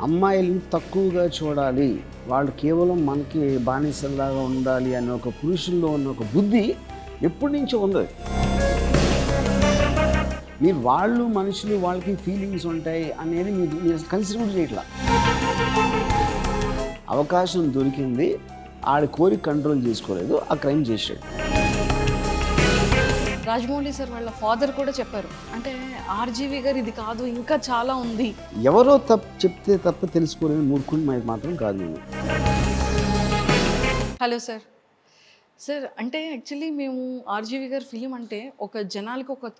అమ్మాయిల్ని తక్కువగా చూడాలి, వాళ్ళు కేవలం మనకి బానిసల్లాగా ఉండాలి అనే ఒక పురుషుల్లో ఉన్న ఒక బుద్ధి ఎప్పటి నుంచో ఉంది. మీరు వాళ్ళు మనుషులు వాళ్ళకి ఫీలింగ్స్ ఉంటాయి అనేది మీరు కన్సిడర్ కూడా చేయట్లా. అవకాశం దొరికింది, ఆడి కోరిక కంట్రోల్ చేసుకోలేదు, ఆ క్రైమ్ చేసాడు. రాజమౌళి సార్ వాళ్ళ ఫాదర్ కూడా చెప్పారు, అంటే ఆర్జీవి గారు ఇది కాదు ఇంకా చాలా ఉంది. ఎవరో చెప్తే తప్ప తెలుసుకోలేని మూర్ఖుని మాత్రం కాదు నేను. Hello sir. సార్ అంటే యాక్చువల్లీ మేము ఆర్జీవి గారి ఫిలిం అంటే ఒక జనాలకి ఒక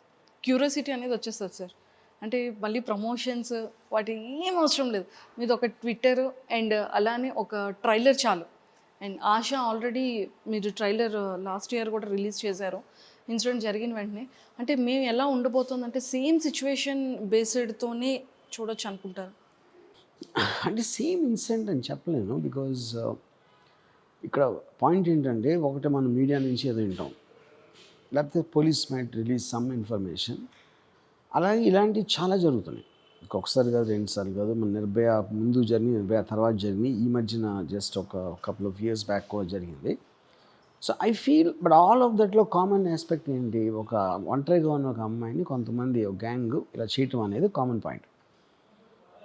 క్యూరియాసిటీ అనేది వచ్చేస్తుంది సార్. అంటే మళ్ళీ ప్రమోషన్స్ వాటి ఏం అవసరం లేదు, మీది ఒక ట్విట్టర్ అండ్ అలానే ఒక ట్రైలర్ చాలు. అండ్ ఆశ ఆల్రెడీ మీరు ట్రైలర్ లాస్ట్ ఇయర్ కూడా రిలీజ్ చేశారు. ఇన్సిడెంట్ జరిగిన వెంటనే అంటే మేము ఎలా ఉండబోతుందంటే సేమ్ సిచ్యువేషన్ బేస్డ్తోనే చూడొచ్చు అనుకుంటారు. అంటే సేమ్ ఇన్సిడెంట్ అని చెప్పలేను, బికాజ్ ఇక్కడ పాయింట్ ఏంటంటే, ఒకటి మనం మీడియా నుంచి ఏదో వింటాం, లేకపోతే police might release some information, అలాగే ఇలాంటివి చాలా జరుగుతున్నాయి. ఒకసారి కాదు, రెండుసార్లు కాదు. మన నిర్భయ ముందు జరిగి, నిర్భయ తర్వాత జరిగి, ఈ మధ్యన జస్ట్ ఒక కపుల్ ఆఫ్ ఇయర్స్ బ్యాక్ జరిగింది. So I feel but all of దట్లో కామన్ ఆస్పెక్ట్ ఏంటి, ఒక ఒంటరిగా ఉన్న ఒక అమ్మాయిని కొంతమంది ఒక గ్యాంగ్ ఇలా చేయటం అనేది కామన్ పాయింట్.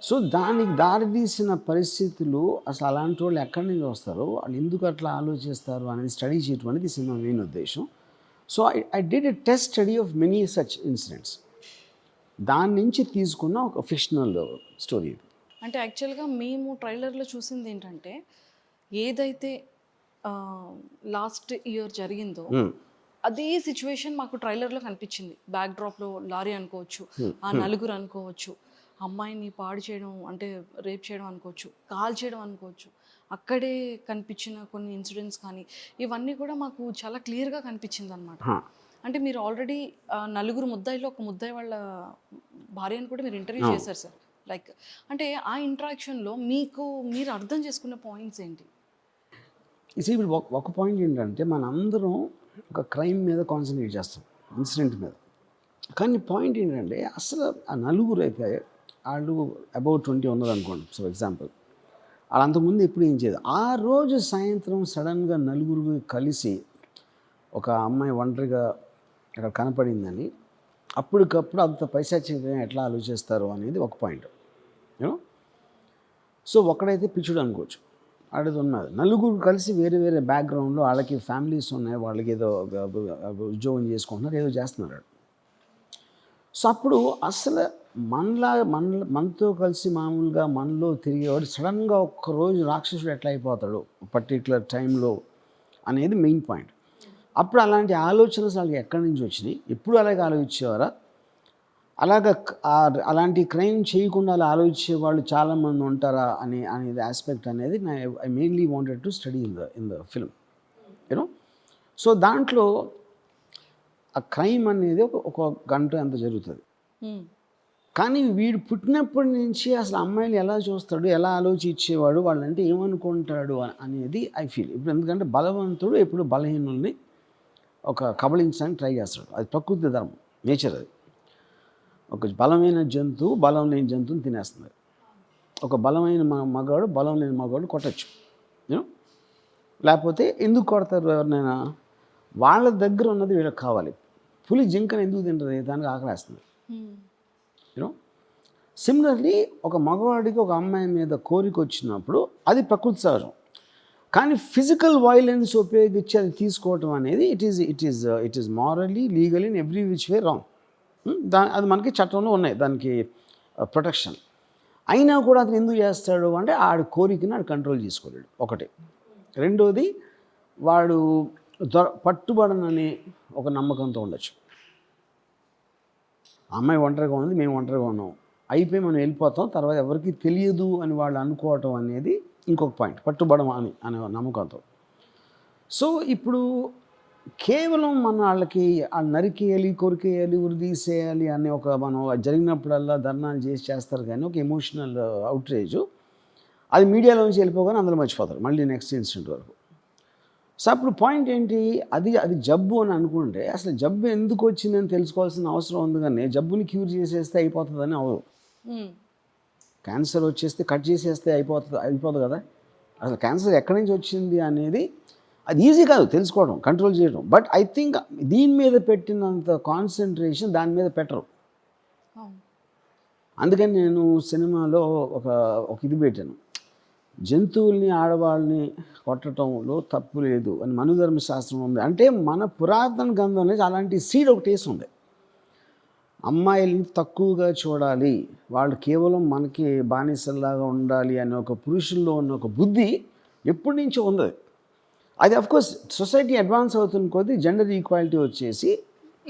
సో దానికి దారితీసిన పరిస్థితులు, అసలు అలాంటి వాళ్ళు ఎక్కడి నుంచి వస్తారు, వాళ్ళు ఎందుకు అట్లా ఆలోచిస్తారు అనేది స్టడీ చేయటం అనేది సినిమా మెయిన్ ఉద్దేశం. So I did a test study of many such incidents. దాని నుంచి తీసుకున్న ఒక ఫిక్షనల్ స్టోరీ ఇది. అంటే యాక్చువల్గా మేము ట్రైలర్లో చూసింది ఏంటంటే, ఏదైతే లాస్ట్ ఇయర్ జరిగిందో అదే సిచ్యువేషన్ మాకు ట్రైలర్లో కనిపించింది. బ్యాక్ డ్రాప్లో లారీ అనుకోవచ్చు, ఆ నలుగురు అనుకోవచ్చు, అమ్మాయిని పాడు చేయడం అంటే రేప్ చేయడం అనుకోవచ్చు, కాల్ చేయడం అనుకోవచ్చు, అక్కడే కనిపించిన కొన్ని ఇన్సిడెంట్స్ కానీ ఇవన్నీ కూడా మాకు చాలా క్లియర్గా కనిపించింది అనమాట. అంటే మీరు ఆల్రెడీ నలుగురు ముద్దాయిలో ఒక ముద్దాయి వాళ్ళ భార్యను కూడా మీరు ఇంటర్వ్యూ చేశారు సార్. లైక్ అంటే ఆ ఇంటరాక్షన్లో మీరు అర్థం చేసుకున్న పాయింట్స్ ఏంటి? ఇప్పుడు ఒక పాయింట్ ఏంటంటే, మనందరం ఒక క్రైమ్ మీద కాన్సన్ట్రేట్ చేస్తాం, ఇన్సిడెంట్ మీద. కానీ పాయింట్ ఏంటంటే, అసలు ఆ నలుగురు అయితే వాళ్ళు అబౌట్ 20 ఉన్నదనుకోండి, సో ఎగ్జాంపుల్, వాళ్ళు అంతకుముందు ఎప్పుడు ఏం చేయదు. ఆ రోజు సాయంత్రం సడన్గా నలుగురు కలిసి ఒక అమ్మాయి ఒంటరిగా అక్కడ కనపడిందని అప్పటికప్పుడు అంత పైశాచికంగా ఎట్లా ఆలోచిస్తారు అనేది ఒక పాయింట్. యూనో, సో ఒకడైతే పిచ్చుడు అనుకోవచ్చు, ఆడేది ఉన్నది. నలుగురు కలిసి వేరే వేరే బ్యాక్గ్రౌండ్లో, వాళ్ళకి ఫ్యామిలీస్ ఉన్నాయి, వాళ్ళకి ఏదో ఉద్యోగం చేసుకుంటున్నారు, ఏదో చేస్తున్నారు. సో అప్పుడు అసలు మనతో కలిసి మామూలుగా మనలో తిరిగేవాడు సడన్గా ఒక్కరోజు రాక్షసుడు ఎట్లా అయిపోతాడు పర్టికులర్ టైంలో అనేది మెయిన్ పాయింట్. అప్పుడు అలాంటి ఆలోచనలు వాళ్ళకి ఎక్కడి నుంచి వచ్చినాయి, ఎప్పుడు అలాగే ఆలోచించేవారా, అలాంటి క్రైమ్ చేయకుండా అలా ఆలోచించే వాళ్ళు చాలామంది ఉంటారా అనేది ఆస్పెక్ట్ అనేది I mainly wanted to study in the film. You know, so దాంట్లో ఆ క్రైమ్ అనేది ఒక గంట ఎంత జరుగుతుంది. కానీ వీడు పుట్టినప్పటి నుంచి అసలు అమ్మాయిలు ఎలా చూస్తాడు, ఎలా ఆలోచించేవాడు, వాళ్ళంటే ఏమనుకుంటాడు అనేది ఐ ఫీల్. ఇప్పుడు ఎందుకంటే బలవంతుడు ఎప్పుడు బలహీనుల్ని ఒక కబళించడానికి ట్రై చేస్తాడు, అది ప్రకృతి ధర్మం, నేచర్. అది ఒక బలమైన జంతువు బలం లేని జంతువుని తినేస్తుంది. ఒక బలమైన మగవాడు బలం లేని మగవాడు కొట్టచ్చు. యూనో, లేకపోతే ఎందుకు కొడతారు ఎవరినైనా, వాళ్ళ దగ్గర ఉన్నది వీళ్ళకి కావాలి. పులి జింకను ఎందుకు తింటుంది, దానికి ఆకలేస్తుంది. యూనో, సిమిలర్లీ ఒక మగవాడికి ఒక అమ్మాయి మీద కోరిక వచ్చినప్పుడు అది ప్రకృతి సహజం. కానీ ఫిజికల్ వైలెన్స్ ఉపయోగించి అది తీసుకోవటం అనేది it is morally, legal in every which way wrong. అది మనకి చట్టంలో ఉన్నాయి దానికి ప్రొటెక్షన్. అయినా కూడా అతను ఎందుకు చేస్తాడు అంటే, ఆడి కోరికని ఆడు కంట్రోల్ చేసుకోలేడు ఒకటి. రెండోది, వాడు పట్టుబడనని ఒక నమ్మకంతో ఉండొచ్చు. అమ్మాయి ఒంటరిగా ఉంది, మేము ఒంటరిగా ఉన్నాం, అయిపోయి మనం వెళ్ళిపోతాం, తర్వాత ఎవరికి తెలియదు అని వాళ్ళు అనుకోవటం అనేది ఇంకొక పాయింట్, పట్టుబడం అనే నమ్మకంతో. సో ఇప్పుడు కేవలం మన వాళ్ళకి నరికేయాలి, కొరికేయాలి, ఉరిదీసేయాలి అనే ఒక మనం జరిగినప్పుడల్లా ధర్నాలు చేస్తారు, కానీ ఒక ఎమోషనల్ అవుట్రేజ్ అది మీడియాలోంచి వెళ్ళిపోగానే అందరూ మర్చిపోతారు మళ్ళీ నెక్స్ట్ ఇన్సిడెంట్ వరకు. సో అప్పుడు పాయింట్ ఏంటి, అది జబ్బు అని అనుకుంటే అసలు జబ్బు ఎందుకు వచ్చిందని తెలుసుకోవాల్సిన అవసరం ఉంది, కానీ జబ్బుని క్యూర్ చేసేస్తే అయిపోతుందని అవదు. క్యాన్సర్ వచ్చేస్తే కట్ చేసేస్తే అయిపోదు కదా. అసలు క్యాన్సర్ ఎక్కడి నుంచి వచ్చింది అనేది అది ఈజీ కాదు తెలుసుకోవడం, కంట్రోల్ చేయడం. బట్ ఐ థింక్ దీని మీద పెట్టినంత కాన్సన్ట్రేషన్ దాని మీద పెట్టరు. అందుకని నేను సినిమాలో ఒక ఇది పెట్టాను, జంతువుల్ని ఆడవాళ్ళని కొట్టడంలో తప్పు లేదు అని మనుధర్మ శాస్త్రం ఉంది. అంటే మన పురాతన గ్రంథంలో అలాంటి సీడ్ ఒకటి వేసి ఉంది. అమ్మాయిల్ని తక్కువగా చూడాలి, వాళ్ళు కేవలం మనకి బానిసల్లాగా ఉండాలి అనే ఒక పురుషుల్లో ఉన్న ఒక బుద్ధి ఎప్పటి నుంచో ఉంది. అది అఫ్కోర్స్ సొసైటీ అడ్వాన్స్ అవుతున్న కొద్దీ జెండర్ ఈక్వాలిటీ వచ్చేసి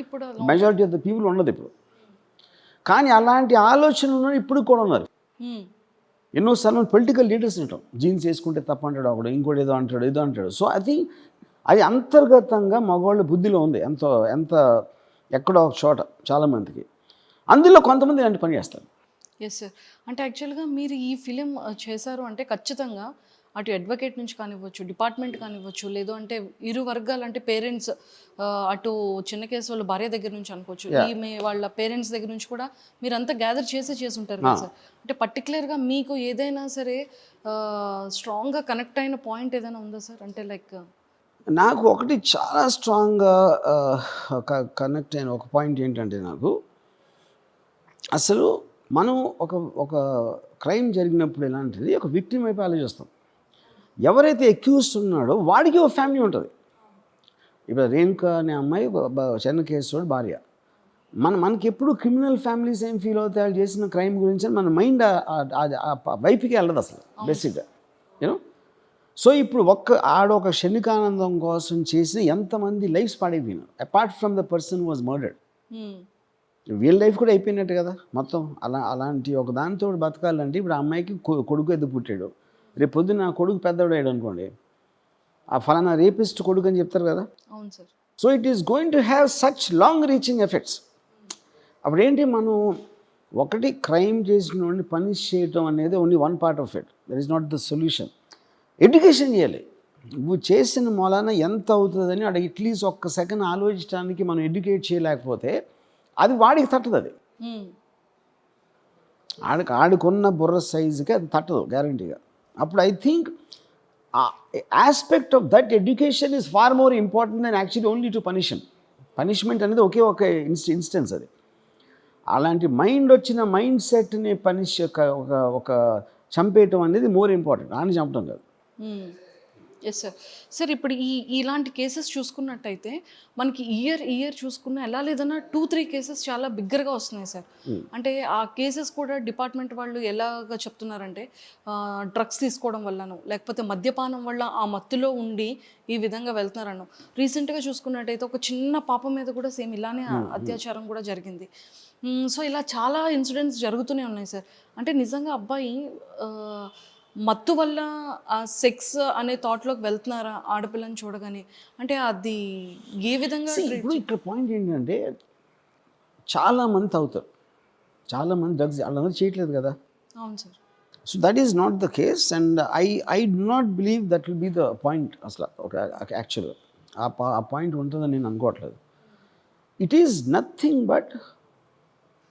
ఇప్పుడు మెజారిటీ ఆఫ్ ద పీపుల్ ఉండదు ఇప్పుడు. కానీ అలాంటి ఆలోచనలు ఇప్పుడు కూడా ఉన్నారు. ఎన్నోసార్లు పొలిటికల్ లీడర్స్ ఉంటాం, జీన్స్ వేసుకుంటే తప్ప అంటాడు ఒకడు, ఇంకోటి ఏదో అంటాడు. సో అది అంతర్గతంగా మగవాళ్ళ బుద్ధిలో ఉంది, ఎంత ఎక్కడో ఒక చోట చాలామందికి. అందులో కొంతమంది ఇలాంటి పని చేస్తారు. Yes sir. అంటే యాక్చువల్గా మీరు ఈ ఫిలిం చేశారు అంటే ఖచ్చితంగా అటు అడ్వకేట్ నుంచి కానివ్వచ్చు, డిపార్ట్మెంట్ కానివ్వచ్చు, లేదు అంటే ఇరు వర్గాలు అంటే పేరెంట్స్, అటు చిన్న కేసు వాళ్ళ భార్య దగ్గర నుంచి అనుకోవచ్చు, ఈమె వాళ్ళ పేరెంట్స్ దగ్గర నుంచి కూడా మీరంతా గ్యాదర్ చేసి ఉంటారు కదా సార్. అంటే పర్టికులర్గా మీకు ఏదైనా సరే స్ట్రాంగ్గా కనెక్ట్ అయిన పాయింట్ ఏదైనా ఉందా సార్? అంటే లైక్ నాకు ఒకటి చాలా స్ట్రాంగ్గా కనెక్ట్ అయిన ఒక పాయింట్ ఏంటంటే, నాకు అసలు మనం ఒక క్రైమ్ జరిగినప్పుడు ఎలాంటిది ఒక విక్టిమ్ వైపు ఆలోచిస్తాం. ఎవరైతే అక్యూజ్డ్ ఉన్నాడో వాడికి ఒక ఫ్యామిలీ ఉంటుంది. ఇప్పుడు రేణుక అనే అమ్మాయి చిన్న కేసు భార్య. మనకి ఎప్పుడు క్రిమినల్ ఫ్యామిలీస్ ఏం ఫీల్ అవుతాయి వాళ్ళు చేసిన క్రైమ్ గురించి అని మన మైండ్ వైపుకి వెళ్ళదు అసలు బేసిక్గా, యూనో. సో ఇప్పుడు ఆడొక క్షణికానందం కోసం చేసిన ఎంతమంది లైఫ్స్ పాడైపోయినారు. Apart from the person was murdered, వీళ్ళ లైఫ్ కూడా అయిపోయినట్టు కదా మొత్తం. అలాంటి ఒక దానితో బతకాలంటే ఇప్పుడు ఆ అమ్మాయికి కొడుకు ఎద్దు పుట్టాడు, రేపు పొద్దున్న ఆ కొడుకు పెద్దవాడాడు అనుకోండి, ఆ ఫలానా రేపిస్ట్ కొడుకు అని చెప్తారు కదా. అవును sir. So it is going to have such long reaching effects. అప్పుడేంటి, మనం ఒకటి క్రైమ్ చేసిన వాడిని పనిష్ చేయటం అనేది only one part of it, that is not the solution. Education చేయాలి. నువ్వు చేసిన మూలాన ఎంత అవుతుందని అక్కడ అట్లీస్ట్ ఒక్క సెకండ్ ఆలోచించడానికి మనం ఎడ్యుకేట్ చేయలేకపోతే అది వాడికి తట్టదు. అది ఆడుకున్న బుర్ర సైజుకి అది తట్టదు గ్యారంటీగా. అప్పుడు I think aspect of that education is far more important than actually only to punishment అనేది ఒకే ఒక ఇన్స్టెన్స్. అది అలాంటి మైండ్ సెట్ని ఒక చంపేయటం అనేది మోర్ ఇంపార్టెంట్, అని చంపడం కాదు. Yes sir. సార్ ఇప్పుడు ఇలాంటి కేసెస్ చూసుకున్నట్టయితే మనకి ఇయర్ చూసుకున్నా ఎలా లేదన్నా 2-3 కేసెస్ చాలా బిగ్గరగా వస్తున్నాయి సార్. అంటే ఆ కేసెస్ కూడా డిపార్ట్మెంట్ వాళ్ళు ఎలాగ చెప్తున్నారంటే డ్రగ్స్ తీసుకోవడం వల్లనో లేకపోతే మద్యపానం వల్ల ఆ మత్తులో ఉండి ఈ విధంగా వెళ్తున్నారనో. రీసెంట్గా చూసుకున్నట్టయితే ఒక చిన్న పాప మీద కూడా సేమ్ ఇలానే అత్యాచారం కూడా జరిగింది. సో ఇలా చాలా ఇన్సిడెంట్స్ జరుగుతూనే ఉన్నాయి సార్. అంటే నిజంగా అబ్బాయి మత్తు వల్ల ఆ సెక్స్ అనే థాట్లోకి వెళ్తున్నారా ఆడపిల్లని చూడగానే? అంటే అది ఏ విధంగా? ఇప్పుడు ఇక్కడ పాయింట్ ఏంటంటే, చాలామంది తాగుతారు, చాలామంది డ్రగ్స్ వాళ్ళందరూ చేయట్లేదు కదా. అవును sir. So that is not the case and I do not believe that will be the point. అసలు యాక్చువల్గా ఆ పాయింట్ ఉంటుందని నేను అనుకోవట్లేదు. ఇట్ ఈస్ నథింగ్ బట్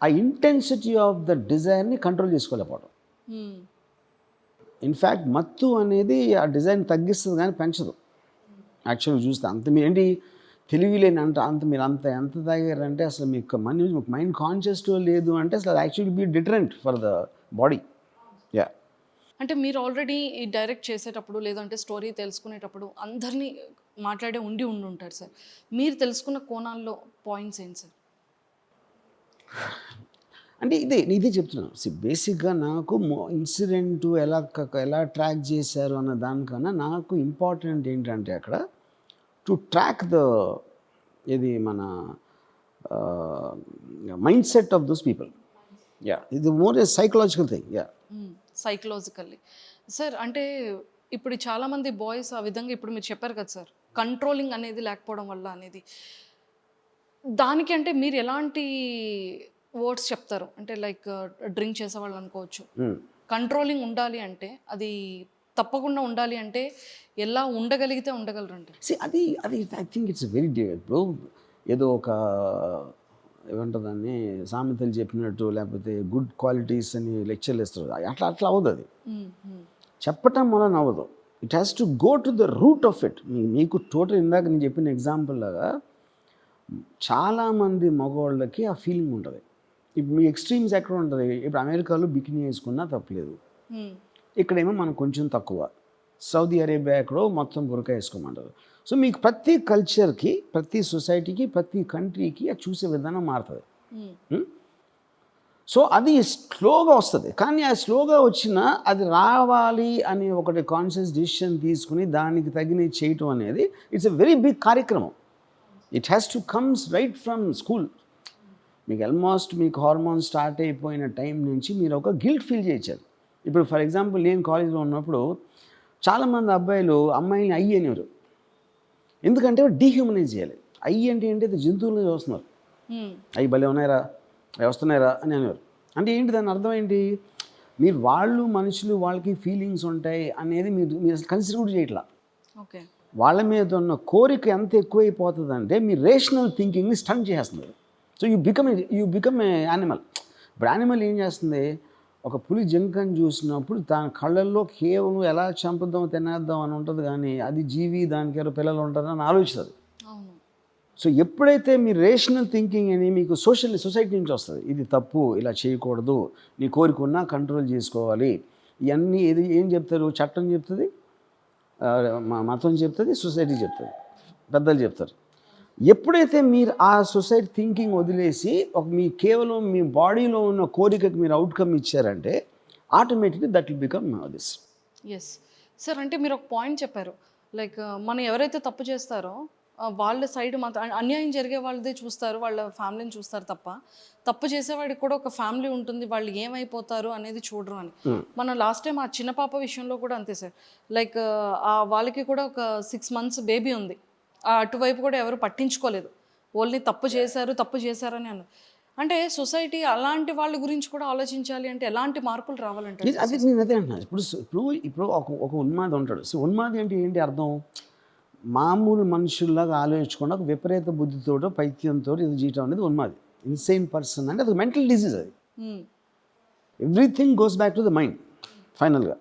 ఆ ఇంటెన్సిటీ ఆఫ్ ద డిజైర్ని కంట్రోల్ చేసుకోలేకపోవడం. ఇన్ఫ్యాక్ట్ మత్తు అనేది ఆ డిజైన్ తగ్గిస్తుంది కానీ పెంచదు. యాక్చువల్గా చూస్తే అంత మీరు ఏంటి తెలివిలేని అంత మీరు ఎంత తాగారంటే అసలు మీకు మైండ్ కాన్షియస్ లేదు అంటే అసలు actually be deterrent for the body. Yeah. అంటే మీరు ఆల్రెడీ డైరెక్ట్ చేసేటప్పుడు లేదంటే స్టోరీ తెలుసుకునేటప్పుడు అందరినీ మాట్లాడే ఉండి ఉంటారు సార్. మీరు తెలుసుకున్న కోణాల్లో పాయింట్స్ ఏంటి సార్? అంటే ఇదే చెప్తున్నాను. బేసిక్గా నాకు ఇన్సిడెంట్ ఎలా ట్రాక్ చేశారు అన్న దానికన్నా నాకు ఇంపార్టెంట్ ఏంటంటే అక్కడ టు ట్రాక్ ఇది మన mindset of those people. Yeah, ఇది more a psychological thing. Yeah, psychologically sir. అంటే ఇప్పుడు చాలామంది బాయ్స్ ఆ విధంగా ఇప్పుడు మీరు చెప్పారు కదా సార్, కంట్రోలింగ్ అనేది లేకపోవడం వల్ల అనేది, దానికి అంటే మీరు ఎలాంటి వర్డ్స్ చెప్తారు? అంటే లైక్ డ్రింక్ చేసేవాళ్ళు అనుకోవచ్చు, కంట్రోలింగ్ ఉండాలి అంటే అది తప్పకుండా ఉండాలి అంటే ఎలా ఉండగలిగితే ఉండగలరంటే? అది ఐ థింక్ ఇట్స్ వెరీ ఇప్పుడు ఏదో ఒక ఏమంటారు దాన్ని, సామెతలు చెప్పినట్టు లేకపోతే గుడ్ క్వాలిటీస్ అని లెక్చర్లు ఇస్తారు. అట్లా అట్లా అవ్వదు. అది చెప్పటం వలన అవ్వదు. It has to go to the root of it. మీకు టోటల్ ఇందాక నేను చెప్పిన ఎగ్జాంపుల్ లాగా చాలామంది మగవాళ్ళకి ఆ ఫీలింగ్ ఉంటుంది. ఇప్పుడు మీ ఎక్స్ట్రీమ్స్ ఎక్కడ ఉంటుంది? ఇప్పుడు అమెరికాలో బికినీ వేసుకున్నా తప్పలేదు, ఇక్కడేమో మనకు కొంచెం తక్కువ. సౌదీ అరేబియా ఎక్కడో మొత్తం బురకా వేసుకోమంటారు. సో మీకు ప్రతి కల్చర్కి, ప్రతి సొసైటీకి, ప్రతి కంట్రీకి అది చూసే విధానం మారుతుంది. సో అది స్లోగా వస్తుంది. కానీ ఆ స్లోగా వచ్చినా అది రావాలి అని ఒకటి కాన్షియస్ డిసిషన్ తీసుకుని దానికి తగినది చేయటం అనేది ఇట్స్ ఎ వెరీ బిగ్ కార్యక్రమం. It has to comes right from school. మీకు ఆల్మోస్ట్ మీకు హార్మోన్స్ స్టార్ట్ అయిపోయిన టైం నుంచి మీరు ఒక గిల్ట్ ఫీల్ చేయించారు. ఇప్పుడు ఫర్ ఎగ్జాంపుల్ నేను కాలేజ్లో ఉన్నప్పుడు చాలామంది అబ్బాయిలు అమ్మాయిని అయ్యి అనేవారు. ఎందుకంటే డీహ్యూమనైజ్ చేయాలి. అయ్యి అంటే ఏంటి, అది జంతువులను చూస్తున్నారు. అవి భలే ఉన్నాయరా, అవి వస్తున్నాయిరా అని అనేవారు. అంటే ఏంటి దాని అర్థం ఏంటి? మీరు వాళ్ళు మనుషులు, వాళ్ళకి ఫీలింగ్స్ ఉంటాయి అనేది మీరు అసలు కన్సిడర్ కూడా చేయట్లా. ఓకే, వాళ్ళ మీద ఉన్న కోరిక ఎంత ఎక్కువైపోతుందంటే మీ రేషనల్ థింకింగ్ని స్టంట్ చేస్తుంది. So you become a animal. ఇప్పుడు యానిమల్ ఏం చేస్తుంది? ఒక పులి జింకను చూసినప్పుడు దాని కళ్ళల్లో కేవలం ఎలా చంపుదాం తినేద్దాం అని ఉంటుంది, కానీ అది జీవి, దానికి ఎవరు పిల్లలు ఉంటారని ఆలోచిస్తుంది. సో ఎప్పుడైతే మీ రేషనల్ థింకింగ్ అని మీకు సొసైటీ నుంచి వస్తుంది, ఇది తప్పు, ఇలా చేయకూడదు, నీ కోరికన్నా కంట్రోల్ చేసుకోవాలి, ఇవన్నీ ఏం చెప్తారు? చట్టం చెప్తుంది, మతం చెప్తుంది, సొసైటీ చెప్తుంది, పెద్దలు చెప్తారు. ఎప్పుడైతే మీరు ఆ సొసైటీ థింకింగ్ వదిలేసి మీ కేవలం మీ బాడీలో ఉన్న కోరికకి మీరు అవుట్కమ్ ఇచ్చారంటే automatically that will become this. Yes sir, అంటే మీరు ఒక పాయింట్ చెప్పారు, లైక్ మనం ఎవరైతే తప్పు చేస్తారో వాళ్ళ సైడ్ మాత్రం అన్యాయం జరిగే వాళ్ళదే చూస్తారు, వాళ్ళ ఫ్యామిలీని చూస్తారు తప్ప తప్పు చేసేవాడికి కూడా ఒక ఫ్యామిలీ ఉంటుంది, వాళ్ళు ఏమైపోతారు అనేది చూడరు అని. మనం లాస్ట్ టైం ఆ చిన్న పాప విషయంలో కూడా అంతే సార్. లైక్ వాళ్ళకి కూడా ఒక 6 months బేబీ ఉంది, అటువైపు కూడా ఎవరు పట్టించుకోలేదు, ఓన్లీ తప్పు చేశారని అన్నారు. అంటే సొసైటీ అలాంటి వాళ్ళ గురించి కూడా ఆలోచించాలి అంటే ఎలాంటి మార్పులు రావాలంటే? అదే నేను అదే అంటున్నాను. ఇప్పుడు ఒక ఉన్మాది ఉంటాడు. సో ఉన్మాది అంటే ఏంటి అర్థం? మామూలు మనుషుల్లాగా ఆలోచించకుండా ఒక విపరీత బుద్ధితోటో పైత్యంతో ఇది చేయటం అనేది ఉన్మాది. ఇన్సేన్ పర్సన్ అంటే అది మెంటల్ డిసీజ్. అది everything goes back to the mind ఫైనల్గా.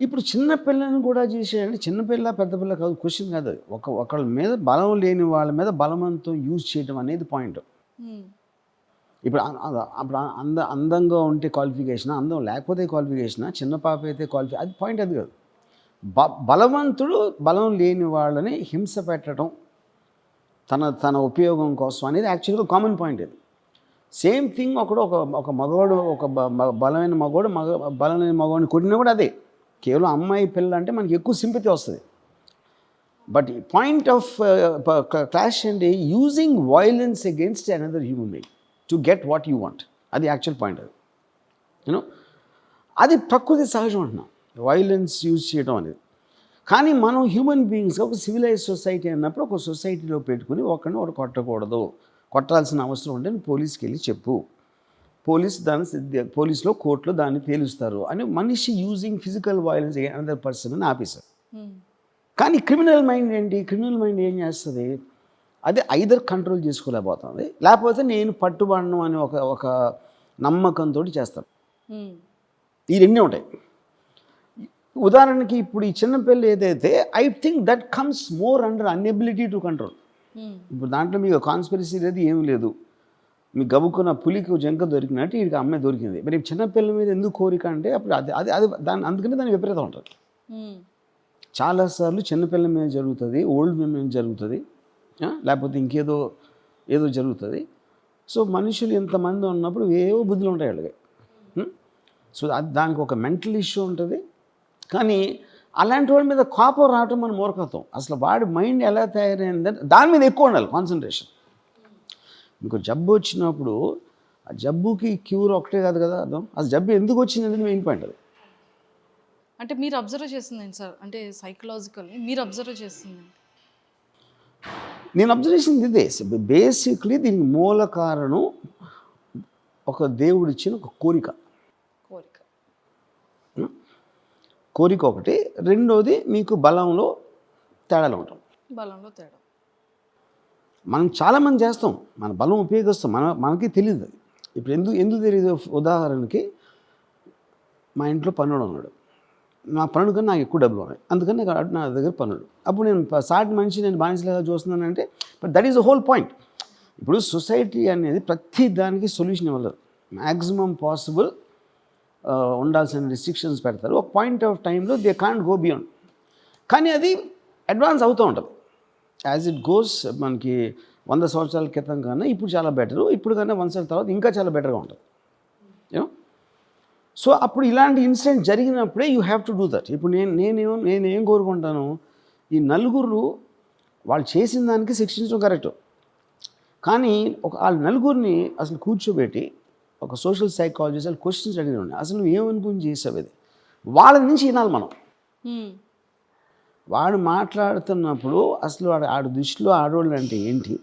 ఇప్పుడు చిన్నపిల్లని కూడా చేసేయండి, చిన్నపిల్ల పెద్ద పిల్ల కాదు, క్వశ్చన్ కాదు. అది ఒకళ్ళ మీద బలం లేని వాళ్ళ మీద బలవంతం యూజ్ చేయడం అనేది పాయింట్. ఇప్పుడు అందంగా ఉంటే క్వాలిఫికేషనా, అందం లేకపోతే క్వాలిఫికేషనా, చిన్న పాప అయితే అది పాయింట్ అది కాదు. బలవంతుడు బలం లేని వాళ్ళని హింస పెట్టడం తన ఉపయోగం కోసం అనేది యాక్చువల్గా కామన్ పాయింట్. ఇది సేమ్ థింగ్. ఒక మగవాడు, ఒక బలమైన మగవాడు బలమైన మగవాడిని కొట్టినా కూడా అదే. కేవలం అమ్మాయి పిల్ల అంటే మనకి ఎక్కువ సింపతి వస్తుంది. బట్ పాయింట్ ఆఫ్ క్లాష్ అంటే using violence against another human being to get what you want. అది యాక్చువల్ పాయింట్. అది యూనో అది ప్రకృతి సహజం అంటున్నాం, వైలెన్స్ యూజ్ చేయడం అనేది. కానీ మనం హ్యూమన్ బీయింగ్స్గా ఒక సివిలైజ్ సొసైటీ అన్నప్పుడు ఒక సొసైటీలో పెట్టుకుని ఒకరిని ఒకటి కొట్టకూడదు, కొట్టాల్సిన అవసరం ఉంటే పోలీస్కి వెళ్ళి చెప్పు, పోలీసులో కోర్టులో దాన్ని తేలుస్తారు అని మనిషి using physical violence another person అని ఆపేశారు. కానీ క్రిమినల్ మైండ్ ఏంటి? క్రిమినల్ మైండ్ ఏం చేస్తుంది? అది ఐదర్ కంట్రోల్ చేసుకోలేకపోతుంది, లేకపోతే నేను పట్టుబడను అని ఒక నమ్మకంతో చేస్తారు. ఈ రెండే ఉంటాయి. ఉదాహరణకి ఇప్పుడు ఈ చిన్నపిల్ల ఏదైతే, I think that comes more under inability to control. ఇప్పుడు దాంట్లో మీకు కాన్స్పిరసీ లేదు, ఏం లేదు. మీకు గబుక్కున్న పులికి జంక దొరికినట్టు వీడికి అమ్మాయి దొరికింది. మరి చిన్నపిల్ల మీద ఎందుకు కోరిక అంటే అప్పుడు అది అందుకని దాని విపరీతం ఉంటుంది. చాలాసార్లు చిన్నపిల్ల మీద జరుగుతుంది, ఓల్డ్ మీద జరుగుతుంది, లేకపోతే ఏదో జరుగుతుంది. సో మనుషులు ఇంతమంది ఉన్నప్పుడు ఏవో బుద్ధులు ఉంటాయి వాళ్ళకి. సో దానికి ఒక మెంటల్ ఇష్యూ ఉంటుంది. కానీ అలాంటి వాళ్ళ మీద కోపం రావటం మన మూర్ఖత్వం. అసలు వాడి మైండ్ ఎలా తయారైందంటే దాని మీద ఎక్కువ ఉండాలి కాన్సన్ట్రేషన్. మీకు జబ్బు వచ్చినప్పుడు ఆ జబ్బుకి క్యూర్ ఒకటే కాదు కదా అర్థం. అసలు జబ్బు ఎందుకు వచ్చింది అనేది మెయిన్ పాయింట్. అది అంటే మీరు అబ్జర్వ్ చేస్తుంది సార్, అంటే సైకలాజికల్లీ మీరు అబ్జర్వ్ చేస్తుంది? నేను అబ్జర్వ్ చేసింది ఇదే. బేసిక్లీ దీనికి మూల కారణం ఒక దేవుడిచ్చిన ఒక కోరిక ఒకటి. రెండోది మీకు బలంలో తేడాలు ఉంటాం. మనం చాలామంది చేస్తాం, మన బలం ఉపయోగిస్తాం, మనకి తెలియదు అది. ఇప్పుడు ఎందుకు తెలియదు? ఉదాహరణకి మా ఇంట్లో పన్నుడు ఉన్నాడు, నా పనుడు కన్నా నాకు ఎక్కువ డబ్బులు ఉన్నాయి, అందుకని నా దగ్గర పన్నుడు. అప్పుడు నేను సాటి మనిషి నేను బానిసలాగా చూస్తున్నానంటే, but that is the whole point. ఇప్పుడు సొసైటీ అనేది ప్రతి దానికి సొల్యూషన్ ఇవ్వలేదు. మ్యాక్సిమం పాసిబుల్ ఉండాల్సిన రిస్ట్రిక్షన్స్ పెడతారు. ఒక పాయింట్ ఆఫ్ టైంలో దే కాంట్ గో బియాండ్. కానీ అది అడ్వాన్స్ అవుతూ ఉంటుంది యాజ్ ఇట్ గోస్. మనకి 100 సంవత్సరాల క్రితం కన్నా ఇప్పుడు చాలా బెటరు, ఇప్పుడు కన్నా 100 సంవత్సరాల తర్వాత ఇంకా చాలా బెటర్గా ఉంటుంది. యూనో, సో అప్పుడు ఇలాంటి ఇన్సిడెంట్ జరిగినప్పుడే you have to do that. ఇప్పుడు నేనేం కోరుకుంటాను, ఈ నలుగురు వాళ్ళు చేసిన దానికి శిక్షించడం కరెక్ట్, కానీ వాళ్ళ నలుగురిని అసలు కూర్చోబెట్టి ఒక సోషల్ సైకాలజిస్ట్ వాళ్ళు క్వశ్చన్స్ అడిగి ఉన్నాయి, అసలు నువ్వు ఏమనుకుని చేసావు, అది వాళ్ళ నుంచి వినాలి మనం. వాడు మాట్లాడుతున్నప్పుడు అసలు ఆడి దృష్టిలో ఆడవాళ్ళు అంటే ఏంటి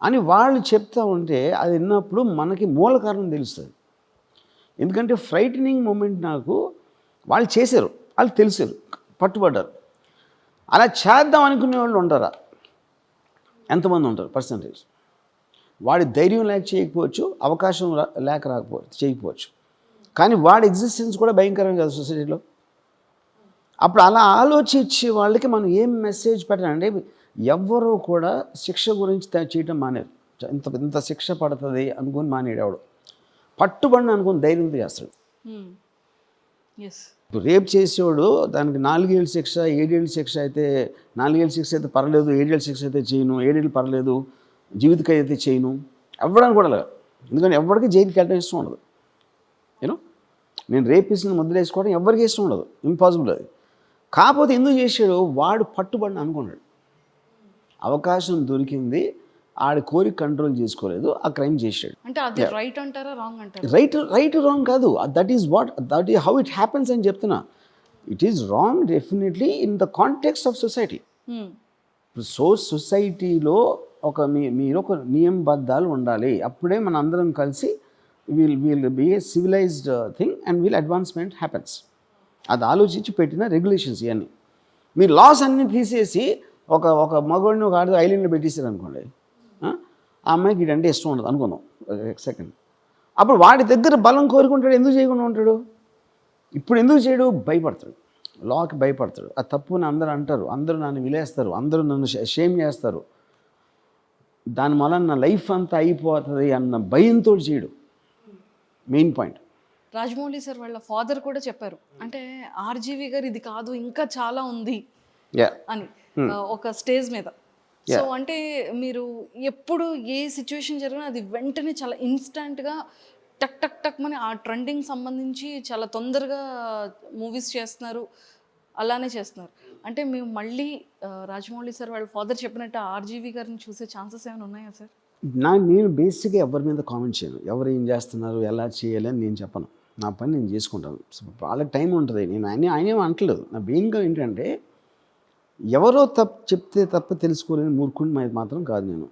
అని వాళ్ళు చెప్తూ ఉంటే అది విన్నప్పుడు మనకి మూల కారణం తెలుస్తుంది. ఎందుకంటే ఫ్రైటనింగ్ మూమెంట్ నాకు వాళ్ళు చేశారు, వాళ్ళు తెలిసారు, పట్టుబడ్డారు. అలా చేద్దాం అనుకునే వాళ్ళు ఉంటారా? ఎంతమంది ఉంటారు పర్సంటేజ్? వాడి ధైర్యం లేక చేయకపోవచ్చు, అవకాశం లేక చేయకపోవచ్చు, కానీ వాడి ఎగ్జిస్టెన్స్ కూడా భయంకరం కదా సొసైటీలో. అప్పుడు అలా ఆలోచించే వాళ్ళకి మనం ఏం మెసేజ్ పెట్టాలంటే, ఎవ్వరూ కూడా శిక్ష గురించి చేయటం మానేరు. ఇంత శిక్ష పడుతుంది అనుకుని మానేడేవాడు, పట్టుబడిన అనుకుని ధైర్యంతో చేస్తాడు. ఇప్పుడు రేప్ చేసేవాడు దానికి 4 ఏళ్ళ శిక్ష, 7 ఏళ్ళ శిక్ష అయితే, 4 ఏళ్ళ శిక్ష అయితే పర్లేదు, 7 ఏళ్ళ శిక్ష అయితే చేయను, 7 ఏళ్ళు పర్లేదు, జీవితకాయ అయితే చేయను, ఎవ్వడానికి కూడా లేదు. ఎందుకంటే ఎవరికి జైలుకి వెళ్ళడం ఇష్టం ఉండదు. యూనో, నేను రేపిస్తున్న ముద్ర వేసుకోవడం ఎవరికి ఇష్టం ఉండదు, ఇంపాసిబుల్ అది. కాకపోతే ఎందుకు చేశాడు, వాడు పట్టుబడిన అనుకున్నాడు, అవకాశం దొరికింది, ఆడి కోరిక కంట్రోల్ చేసుకోలేదు, ఆ క్రైమ్ చేశాడు. అంటే అది రైట్ అంటారా, రాంగ్ అంటారా? రైట్ రాంగ్ కాదు, that is how it happens అని చెప్తున్నా. It is wrong definitely in the context of society. So సొసైటీలో మీరు ఒక నియమబద్ధాలు ఉండాలి, అప్పుడే మన అందరం కలిసి will be a civilized thing and will advancement happens. అది ఆలోచించి పెట్టిన రెగ్యులేషన్స్ ఇవన్నీ. మీరు లాస్ అన్నీ తీసేసి ఒక మగవాడిని ఒక ఆడ ఐలాండ్లో పెట్టేశారు అనుకోండి, ఆ అమ్మాయికి ఇదంటే ఇష్టం ఉండదు అనుకుందాం సెకండ్. అప్పుడు వాడి దగ్గర బలం కోరుకుంటాడు, ఎందుకు చేయకుండా ఉంటాడు? ఇప్పుడు ఎందుకు చేయడు? భయపడతాడు, లాకి భయపడతాడు. ఆ తప్పుని అందరూ అంటారు, అందరూ నన్ను విలేస్తారు, అందరూ నన్ను షేమ్ చేస్తారు, దానివల్ల నా లైఫ్ అంతా అయిపోతుంది అన్న భయంతో చేయడు. Main point. రాజమౌళి సార్ వాళ్ళ ఫాదర్ కూడా చెప్పారు, అంటే ఆర్జీవి గారు ఇది కాదు ఇంకా చాలా ఉంది అని ఒక స్టేజ్ మీద. సో అంటే మీరు ఎప్పుడు ఏ సిచ్యువేషన్ జరిగినా అది వెంటనే చాలా ఇన్స్టంట్గా టక్ టక్ టక్ అని ఆ ట్రెండింగ్ సంబంధించి చాలా తొందరగా మూవీస్ చేస్తున్నారు, అలానే చేస్తున్నారు. అంటే మేము మళ్ళీ రాజమౌళి సార్ వాళ్ళ ఫాదర్ చెప్పినట్టు ఆర్జీవి గారిని చూసే ఛాన్సెస్ ఏమైనా ఉన్నాయా సార్? నేను బేసిక్గా ఎవరి మీద కామెంట్ చేయను, ఎవరు ఏం చేస్తున్నారు ఎలా చేయాలి అని నేను చెప్పను. నా పని నేను చేసుకుంటాను, వాళ్ళకి టైం ఉంటుంది. నేను ఆయన అంటలేదు. నా మెయిన్గా ఏంటంటే, ఎవరో చెప్తే తప్ప తెలుసుకోలేని మూర్ఖుని మాత్రం కాదు.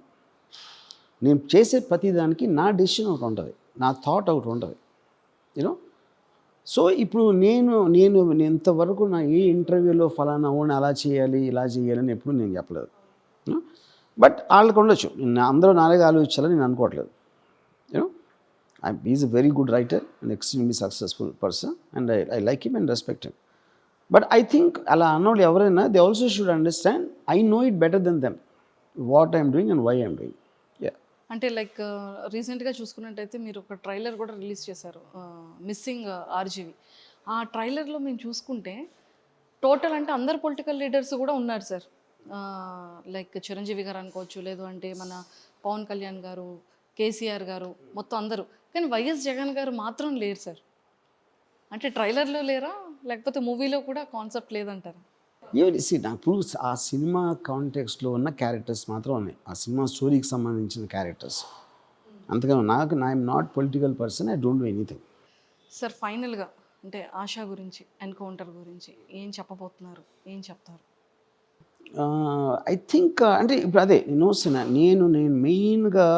నేను చేసే ప్రతిదానికి నా డెసిషన్ ఒకటి ఉంటుంది, నా థాట్ ఒకటి ఉంటుంది. యూనో, సో ఇప్పుడు నేను ఇంతవరకు నా ఏ ఇంటర్వ్యూలో ఫలానా ఓన్ అలా చేయాలి ఇలా చేయాలని ఎప్పుడు నేను చెప్పలేదు. బట్ వాళ్ళకి ఉండొచ్చు, అందరూ నాలుగు ఆలోచించాలని నేను అనుకోవట్లేదు. You know, is a very good writer and extremely successful person and I like him and respect him. But I think అలా అన్నోళ్ళు ఎవరైనా they also should understand I know it better than them what I'm doing and why I'm doing. అంటే like రీసెంట్గా చూసుకున్నట్టయితే మీరు ఒక trailer కూడా release చేశారు, మిస్సింగ్ ఆర్జీవి. ఆ ట్రైలర్లో మేము చూసుకుంటే టోటల్ అంటే అందరు పొలిటికల్ లీడర్స్ కూడా ఉన్నారు సార్, లైక్ చిరంజీవి గారు అనుకోవచ్చు, లేదు అంటే మన పవన్ కళ్యాణ్ గారు, కేసీఆర్ గారు, మొత్తం అందరూ. కానీ వైఎస్ జగన్ గారు మాత్రం లేరు సార్. అంటే ట్రైలర్లో లేరా, లేకపోతే మూవీలో కూడా కాన్సెప్ట్ లేదంటారా? నాకు ఆ సినిమా కాంటెక్స్ట్లో ఉన్న క్యారెక్టర్స్ మాత్రం ఉన్నాయి, ఆ సినిమా స్టోరీకి సంబంధించిన క్యారెక్టర్స్. అంతగా I'm not political person, I don't do anything. Sir ఫైనల్గా అంటే ఆశా గురించి, ఎన్కౌంటర్ గురించి ఏం చెప్పబోతున్నారు, ఏం చెప్తారు? ఐ థింక్ అంటే ఇప్పుడు అదే నేను మెయిన్గా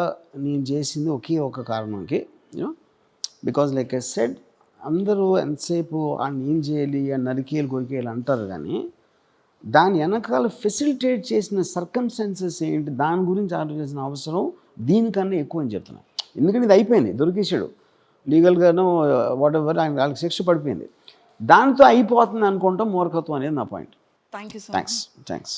నేను చేసింది ఒకే ఒక కారణంకి, you know, because like I said, అందరూ ఎంతసేపు ఆ ఏం చేయాలి, ఆ నరికేయాలి కొరికేయాలి అంటారు, కానీ దాని వెనకాల ఫెసిలిటేట్ చేసిన సర్కమ్స్టాన్సెస్ ఏంటి, దాని గురించి ఆలోచించాల్సిన అవసరం దీనికన్నా ఎక్కువ అని చెప్తున్నాను. ఎందుకంటే ఇది అయిపోయింది, దొరికేసాడు లీగల్గాను వాట్ ఎవర్, వాళ్ళకి శిక్ష పడిపోయింది. దాంతో అయిపోతుంది అనుకుంటాం మూర్ఖత్వం అనేది నా point. Thank you so much. Thanks.